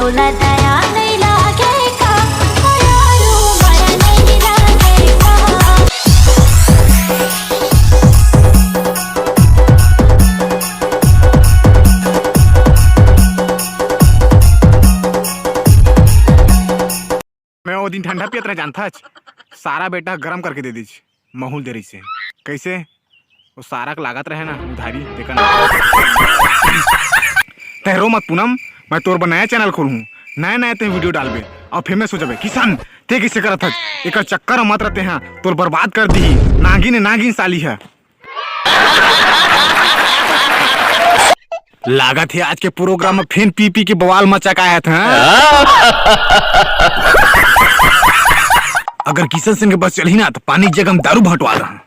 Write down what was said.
तोला दया नहीं लागेगा, यारो माया नहीं लागेगा। मैं वो दिन ठंडा पियत रह जानता सारा बेटा गरम करके दे दीजिए महूल देरी से कैसे वो सारा का लागत रहे ना उधारी देखा तहरो मत पूनम मैं तोर पर नया चैनल खोलूँ नया नया ते वीडियो डालबे और फेमस हो जाबे किसान ते किसे करत है एक चक्कर मत रहते हैं तोर बर्बाद कर दी नागिन नागिन साली है लागत है आज के प्रोग्राम में फिर पी पी के बवाल मचा का आया था अगर किशन सिंह के बस चली ना तो पानी की जगह हम दारू भटवा रहा